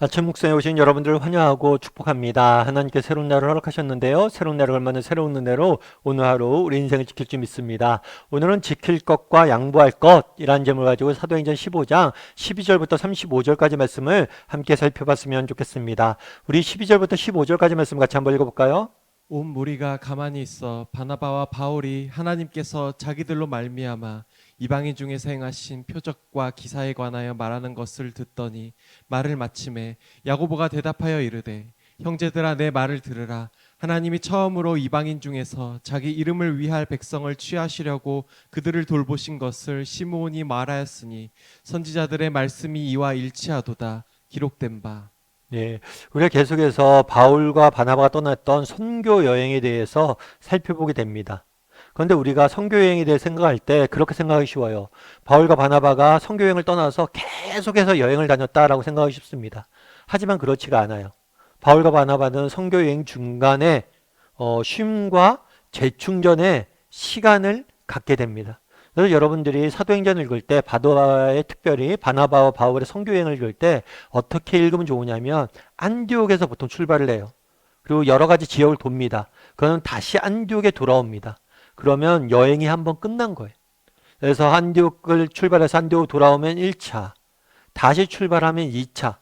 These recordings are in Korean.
아침 묵상에 오신 여러분들을 환영하고 축복합니다. 하나님께 새로운 날을 허락하셨는데요. 새로운 날을 걸맞는 새로운 은혜로 오늘 하루 우리 인생을 지킬 줄 믿습니다. 오늘은 지킬 것과 양보할 것이라는 제목을 가지고 사도행전 15장 12절부터 35절까지 말씀을 함께 살펴봤으면 좋겠습니다. 우리 12절부터 15절까지 말씀 같이 한번 읽어볼까요? 온 무리가 가만히 있어 바나바와 바울이 하나님께서 자기들로 말미암아 이방인 중에서 행하신 표적과 기사에 관하여 말하는 것을 듣더니 말을 마침에 야고보가 대답하여 이르되 형제들아 내 말을 들으라. 하나님이 처음으로 이방인 중에서 자기 이름을 위할 백성을 취하시려고 그들을 돌보신 것을 시므온이 말하였으니 선지자들의 말씀이 이와 일치하도다. 기록된 바. 예, 우리가 계속해서 바울과 바나바가 떠났던 선교 여행에 대해서 살펴보게 됩니다. 그런데 우리가 선교 여행에 대해 생각할 때 그렇게 생각하기 쉬워요. 바울과 바나바가 선교 여행을 떠나서 계속해서 여행을 다녔다라고 생각하기 쉽습니다. 하지만 그렇지가 않아요. 바울과 바나바는 선교 여행 중간에 쉼과 재충전의 시간을 갖게 됩니다. 그래서 여러분들이 사도행전을 읽을 때 특별히 바나바와 바울의 선교 여행을 읽을 때 어떻게 읽으면 좋으냐면 안디옥에서 보통 출발을 해요. 그리고 여러 가지 지역을 돕니다. 그러면 다시 안디옥에 돌아옵니다. 그러면 여행이 한번 끝난 거예요. 그래서 안디옥을 출발해서 안디옥 돌아오면 1차, 다시 출발하면 2차,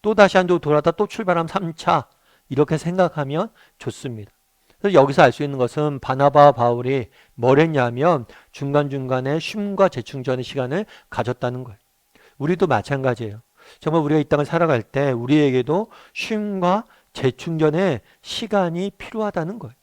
또 다시 안디옥 돌아다 또 출발하면 3차, 이렇게 생각하면 좋습니다. 그래서 여기서 알 수 있는 것은 바나바와 바울이 뭘 했냐면 중간중간에 쉼과 재충전의 시간을 가졌다는 거예요. 우리도 마찬가지예요. 정말 우리가 이 땅을 살아갈 때 우리에게도 쉼과 재충전의 시간이 필요하다는 거예요.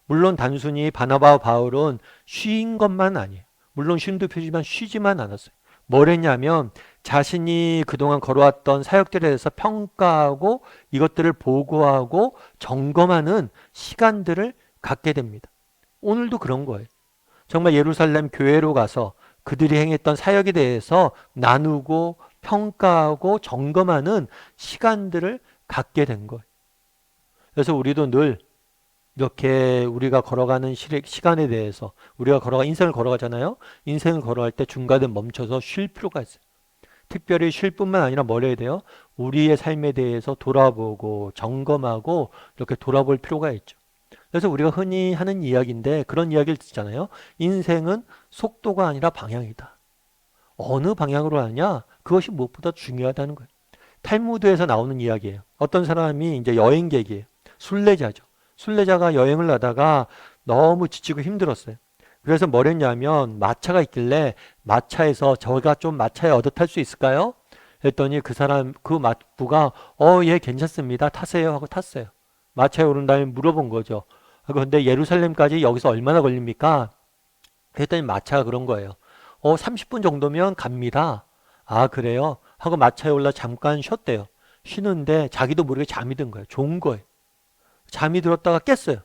물론 단순히 바나바와 바울은 쉰 것만 아니에요. 물론 쉼도 필요지만 쉬지만 않았어요. 뭘 했냐면 자신이 그동안 걸어왔던 사역들에 대해서 평가하고 이것들을 보고하고 점검하는 시간들을 갖게 됩니다. 오늘도 그런 거예요. 정말 예루살렘 교회로 가서 그들이 행했던 사역에 대해서 나누고 평가하고 점검하는 시간들을 갖게 된 거예요. 그래서 우리도 늘 이렇게 우리가 걸어가는 시간에 대해서 우리가 인생을 걸어가잖아요. 인생을 걸어갈 때 중간에 멈춰서 쉴 필요가 있어요. 특별히 쉴 뿐만 아니라 뭘 해야 돼요? 우리의 삶에 대해서 돌아보고 점검하고 이렇게 돌아볼 필요가 있죠. 그래서 우리가 흔히 하는 이야기인데 그런 이야기를 듣잖아요. 인생은 속도가 아니라 방향이다. 어느 방향으로 하냐? 그것이 무엇보다 중요하다는 거예요. 탈무드에서 나오는 이야기예요. 어떤 사람이 이제 여행객이에요. 순례자죠. 순례자가 여행을 하다가 너무 지치고 힘들었어요. 그래서 뭘 했냐면 마차가 있길래 마차에서 저희가 좀 마차에 얻어 탈 수 있을까요? 했더니 그 마부가 예, 괜찮습니다. 타세요 하고 탔어요. 마차에 오른 다음에 물어본 거죠. 그런데 예루살렘까지 여기서 얼마나 걸립니까? 그랬더니 마차가 그런 거예요. 30분 정도면 갑니다. 아, 그래요? 하고 마차에 올라 잠깐 쉬었대요. 쉬는데 자기도 모르게 잠이 든 거예요. 좋은 거예요. 잠이 들었다가 깼어요.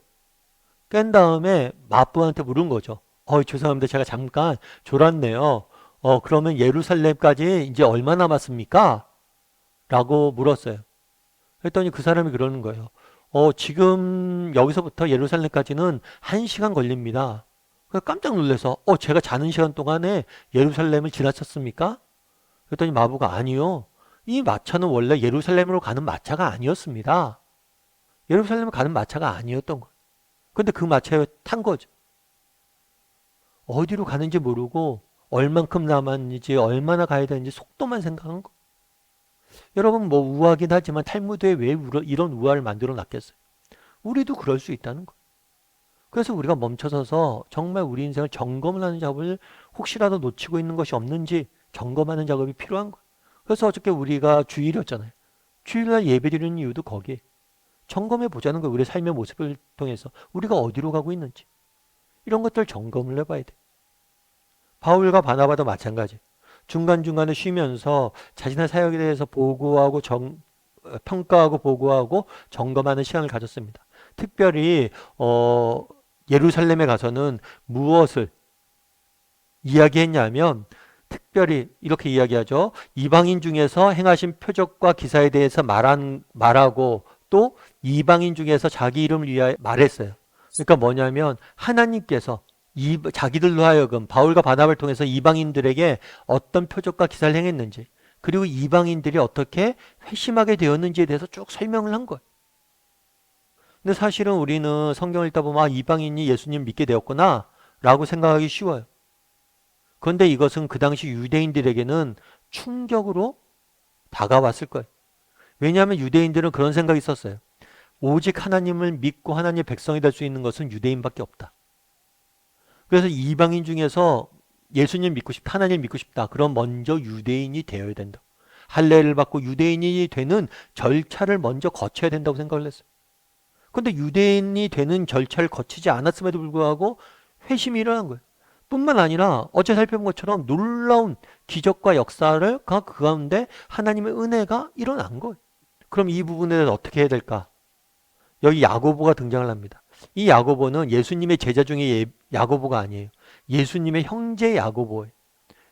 깬 다음에 마부한테 물은 거죠. 죄송합니다. 제가 잠깐 졸았네요. 그러면 예루살렘까지 이제 얼마 남았습니까? 라고 물었어요. 그랬더니 그 사람이 그러는 거예요. 지금 여기서부터 예루살렘까지는 1시간 걸립니다. 그래서 깜짝 놀라서 제가 자는 시간 동안에 예루살렘을 지나쳤습니까? 그랬더니 마부가 아니요. 이 마차는 원래 예루살렘으로 가는 마차가 아니었습니다. 예루살렘을 가는 마차가 아니었던 거예요. 근데 그 마차에 탄 거죠. 어디로 가는지 모르고 얼만큼 남았는지 얼마나 가야 되는지 속도만 생각한 거. 여러분 뭐 우아하긴 하지만 탈무드에 왜 이런 우아를 만들어 놨겠어요? 우리도 그럴 수 있다는 거. 그래서 우리가 멈춰서서 정말 우리 인생을 점검을 하는 작업을 혹시라도 놓치고 있는 것이 없는지 점검하는 작업이 필요한 거예요. 그래서 어저께 우리가 주일이었잖아요. 주일날 예배드리는 이유도 거기에 점검해 보자는 거예요. 우리 삶의 모습을 통해서 우리가 어디로 가고 있는지 이런 것들 점검을 해봐야 돼. 바울과 바나바도 마찬가지. 중간중간에 쉬면서 자신의 사역에 대해서 보고하고 평가하고 보고하고 점검하는 시간을 가졌습니다. 특별히 예루살렘에 가서는 무엇을 이야기했냐면 특별히 이렇게 이야기하죠. 이방인 중에서 행하신 표적과 기사에 대해서 말하고 또 이방인 중에서 자기 이름을 위하여 말했어요. 그러니까 뭐냐면 하나님께서 자기들로 하여금 바울과 바나바를 통해서 이방인들에게 어떤 표적과 기사를 행했는지 그리고 이방인들이 어떻게 회심하게 되었는지에 대해서 쭉 설명을 한 거예요. 근데 사실은 우리는 성경을 읽다 보면 이방인이 예수님 믿게 되었구나 라고 생각하기 쉬워요. 그런데 이것은 그 당시 유대인들에게는 충격으로 다가왔을 거예요. 왜냐하면 유대인들은 그런 생각이 있었어요. 오직 하나님을 믿고 하나님의 백성이 될 수 있는 것은 유대인밖에 없다. 그래서 이방인 중에서 예수님 믿고 싶다, 하나님 믿고 싶다. 그럼 먼저 유대인이 되어야 된다. 할례를 받고 유대인이 되는 절차를 먼저 거쳐야 된다고 생각을 했어요. 그런데 유대인이 되는 절차를 거치지 않았음에도 불구하고 회심이 일어난 거예요. 뿐만 아니라 어제 살펴본 것처럼 놀라운 기적과 역사를 그 가운데 하나님의 은혜가 일어난 거예요. 그럼 이 부분에 대해서 어떻게 해야 될까? 여기 야고보가 등장을 합니다. 이 야고보는 예수님의 제자 중에 야고보가 아니에요. 예수님의 형제 야고보예요.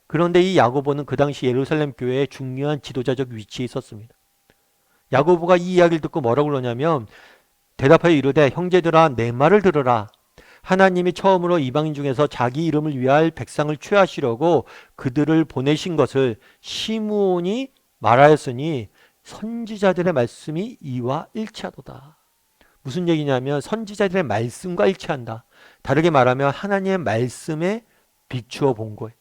그런데 이 야고보는 그 당시 예루살렘 교회의 중요한 지도자적 위치에 있었습니다. 야고보가 이 이야기를 듣고 뭐라고 그러냐면 대답하여 이르되 형제들아 내 말을 들으라. 하나님이 처음으로 이방인 중에서 자기 이름을 위할 백성을 취하시려고 그들을 보내신 것을 시므온이 말하였으니 선지자들의 말씀이 이와 일치하도다. 무슨 얘기냐면 선지자들의 말씀과 일치한다. 다르게 말하면 하나님의 말씀에 비추어 본 거예요.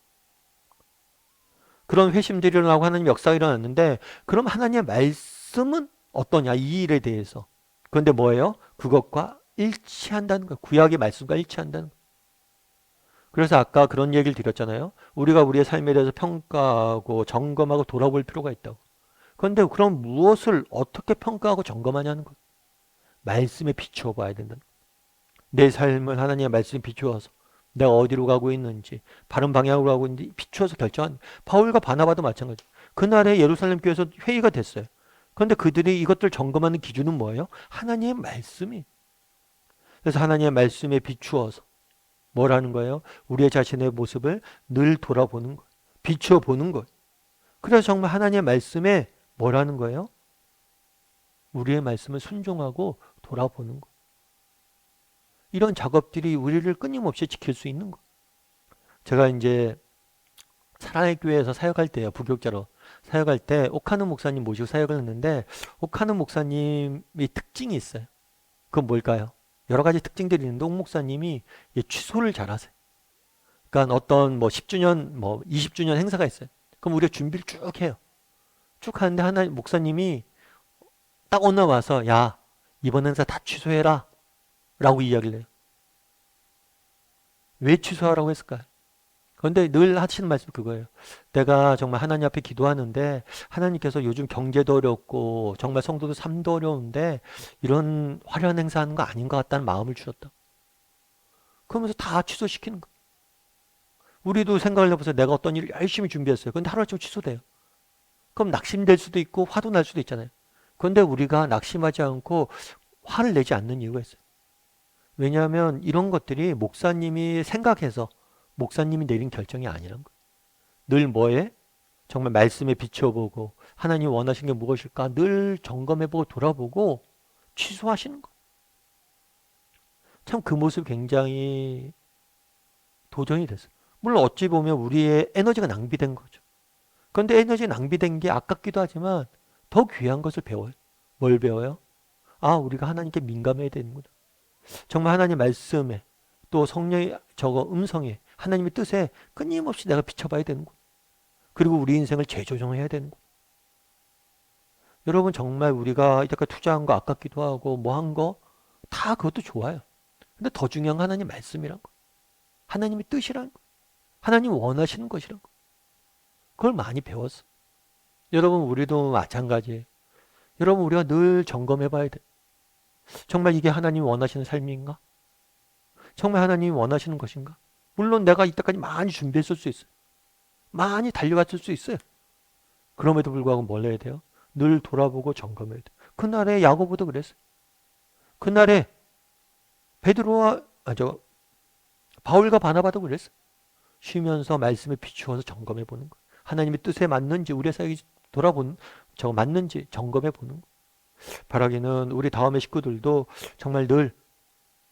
그런 회심들이 일어나고 하나님의 역사가 일어났는데 그럼 하나님의 말씀은 어떠냐 이 일에 대해서. 그런데 뭐예요? 그것과 일치한다는 거예요. 구약의 말씀과 일치한다는 거예요. 그래서 아까 그런 얘기를 드렸잖아요. 우리가 우리의 삶에 대해서 평가하고 점검하고 돌아볼 필요가 있다고. 그런데 그럼 무엇을 어떻게 평가하고 점검하냐는 거예요. 말씀에 비추어 봐야 된다. 내 삶을 하나님의 말씀에 비추어서 내가 어디로 가고 있는지 바른 방향으로 가고 있는지 비추어서 결정한 바울과 바나바도 마찬가지. 그날에 예루살렘 교회에서 회의가 됐어요. 그런데 그들이 이것들 점검하는 기준은 뭐예요? 하나님의 말씀이. 그래서 하나님의 말씀에 비추어서 뭐라는 거예요? 우리의 자신의 모습을 늘 돌아보는 거예요. 비추어 보는 거예요. 그래서 정말 하나님의 말씀에 뭐라는 거예요? 우리의 말씀을 순종하고 돌아보는 거. 이런 작업들이 우리를 끊임없이 지킬 수 있는 거. 제가 이제 사랑의 교회에서 사역할 때요, 부교육자로 사역할 때 오카노 목사님 모시고 사역을 했는데 오카노 목사님이 특징이 있어요. 그건 뭘까요? 여러 가지 특징들이 있는데 옥 목사님이 취소를 잘하세요. 그러니까 어떤 뭐 10주년, 뭐 20주년 행사가 있어요. 그럼 우리가 준비를 쭉 해요. 쭉 하는데 하나 목사님이 딱 어느 날 와서 야 이번 행사 다 취소해라 라고 이야기를 해요. 왜 취소하라고 했을까요? 그런데 늘 하시는 말씀이 그거예요. 내가 정말 하나님 앞에 기도하는데 하나님께서 요즘 경제도 어렵고 정말 성도들 삶도 어려운데 이런 화려한 행사하는 거 아닌 것 같다는 마음을 주셨다. 그러면서 다 취소시키는 거예요. 우리도 생각을 해보세요. 내가 어떤 일을 열심히 준비했어요. 그런데 하루아침에 취소돼요. 그럼 낙심될 수도 있고 화도 날 수도 있잖아요. 그런데 우리가 낙심하지 않고 화를 내지 않는 이유가 있어요. 왜냐하면 이런 것들이 목사님이 생각해서 목사님이 내린 결정이 아니란 거예요. 늘 뭐에? 정말 말씀에 비춰보고 하나님이 원하신 게 무엇일까? 늘 점검해보고 돌아보고 취소하시는 거예요. 참 그 모습 굉장히 도전이 됐어요. 물론 어찌 보면 우리의 에너지가 낭비된 거죠. 그런데 에너지 낭비된 게 아깝기도 하지만 더 귀한 것을 배워요. 뭘 배워요? 아, 우리가 하나님께 민감해야 되는구나. 정말 하나님 말씀에 또 성령의 저거 음성에 하나님의 뜻에 끊임없이 내가 비춰봐야 되는구나. 그리고 우리 인생을 재조정해야 되는구나. 여러분 정말 우리가 이때까지 투자한 거 아깝기도 하고 뭐 한 거 다 그것도 좋아요. 근데 더 중요한 건 하나님 말씀이란 거. 하나님의 뜻이란 거. 하나님 원하시는 것이란 거. 그걸 많이 배웠어. 여러분 우리도 마찬가지예요. 여러분 우리가 늘 점검해 봐야 돼. 정말 이게 하나님이 원하시는 삶인가? 정말 하나님이 원하시는 것인가? 물론 내가 이때까지 많이 준비했을 수 있어요. 많이 달려갔을 수 있어요. 그럼에도 불구하고 뭘 해야 돼요? 늘 돌아보고 점검해야 돼요. 그날에 야고보도 그랬어요. 그날에 베드로와 바울과 바나바도 그랬어요. 쉬면서 말씀에 비추어서 점검해 보는 거예요. 하나님의 뜻에 맞는지 우리의 사역이 저거 맞는지 점검해 보는 거예요. 바라기는 우리 다음의 식구들도 정말 늘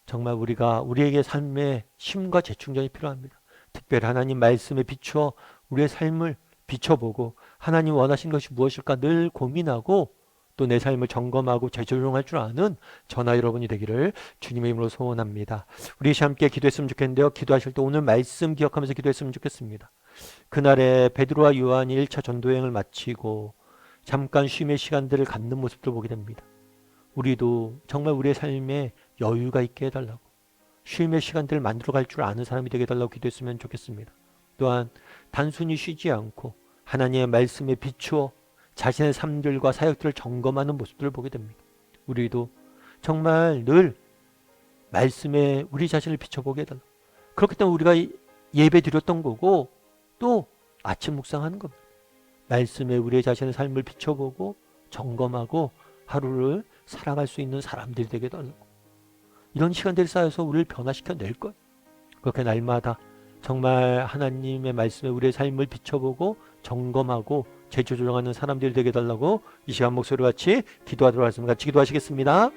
정말 우리에게 삶의 쉼과 재충전이 필요합니다. 특별히 하나님 말씀에 비추어 우리의 삶을 비춰보고 하나님 원하시는 것이 무엇일까 늘 고민하고 또 내 삶을 점검하고 재조정할 줄 아는 저나 여러분이 되기를 주님의 이름으로 소원합니다. 우리 함께 기도했으면 좋겠는데요. 기도하실 때 오늘 말씀 기억하면서 기도했으면 좋겠습니다. 그날에 베드로와 요한이 1차 전도여행을 마치고 잠깐 쉼의 시간들을 갖는 모습들 보게 됩니다. 우리도 정말 우리의 삶에 여유가 있게 해달라고 쉼의 시간들을 만들어갈 줄 아는 사람이 되게 해달라고 기도했으면 좋겠습니다. 또한 단순히 쉬지 않고 하나님의 말씀에 비추어 자신의 삶들과 사역들을 점검하는 모습들을 보게 됩니다. 우리도 정말 늘 말씀에 우리 자신을 비춰보게 해달라고. 그렇기 때문에 우리가 예배 드렸던 거고 또 아침 묵상하는 겁니다. 말씀에 우리의 자신의 삶을 비춰보고 점검하고 하루를 살아갈 수 있는 사람들이 되게 해달라고. 이런 시간들이 쌓여서 우리를 변화시켜 낼 거예요. 그렇게 날마다 정말 하나님의 말씀에 우리의 삶을 비춰보고 점검하고 재조정하는 사람들이 되게 해달라고 이 시간 목소리와 같이 기도하도록 하겠습니다. 같이 기도하시겠습니다.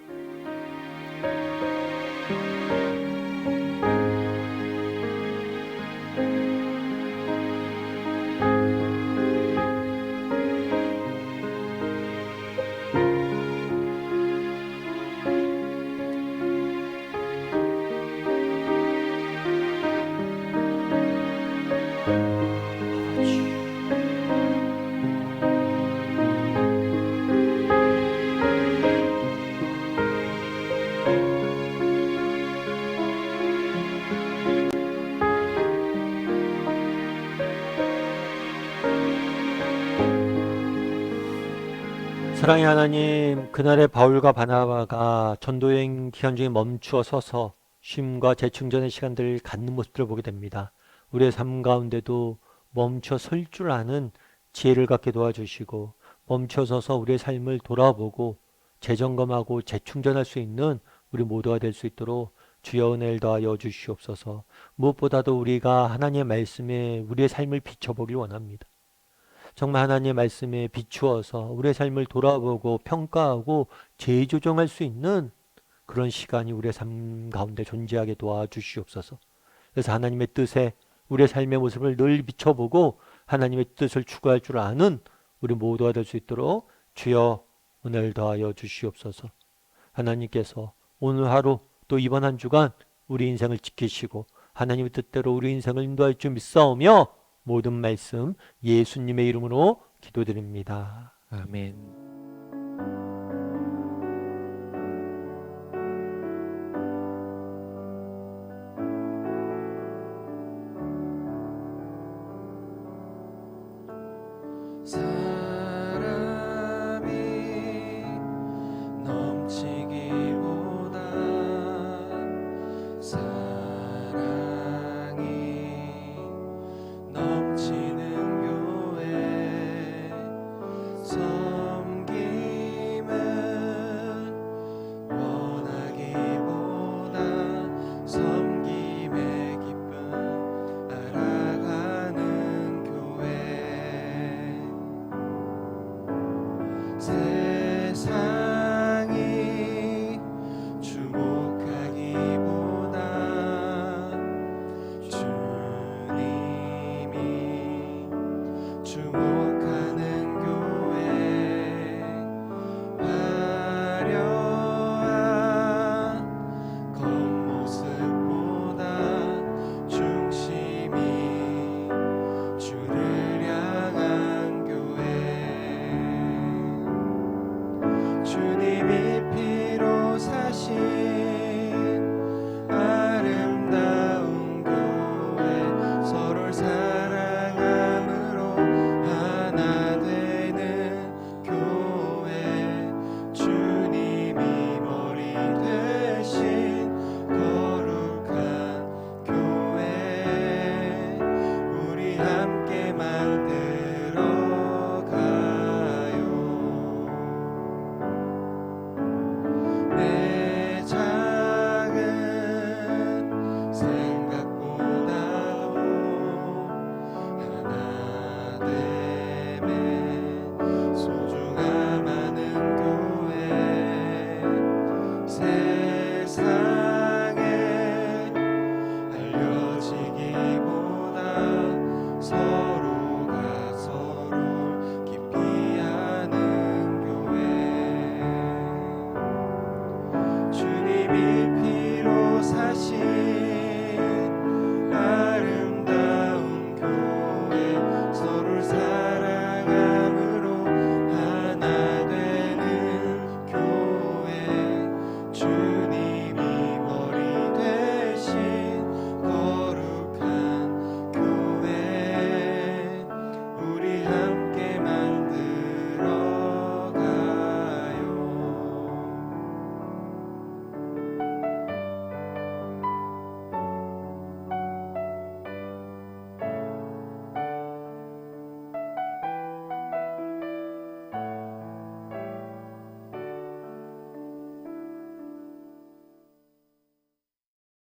사랑의 하나님, 그날의 바울과 바나바가 전도여행 기간 중에 멈추어 서서 쉼과 재충전의 시간들을 갖는 모습들을 보게 됩니다. 우리의 삶 가운데도 멈춰 설 줄 아는 지혜를 갖게 도와주시고 멈춰 서서 우리의 삶을 돌아보고 재점검하고 재충전할 수 있는 우리 모두가 될 수 있도록 주여 은혜를 더하여 주시옵소서. 무엇보다도 우리가 하나님의 말씀에 우리의 삶을 비춰보길 원합니다. 정말 하나님의 말씀에 비추어서 우리의 삶을 돌아보고 평가하고 재조정할 수 있는 그런 시간이 우리의 삶 가운데 존재하게 도와주시옵소서. 그래서 하나님의 뜻에 우리의 삶의 모습을 늘 비춰보고 하나님의 뜻을 추구할 줄 아는 우리 모두가 될 수 있도록 주여 은혜를 더하여 주시옵소서. 하나님께서 오늘 하루 또 이번 한 주간 우리 인생을 지키시고 하나님의 뜻대로 우리 인생을 인도할 줄 믿사오며 모든 말씀 예수님의 이름으로 기도드립니다. 아멘.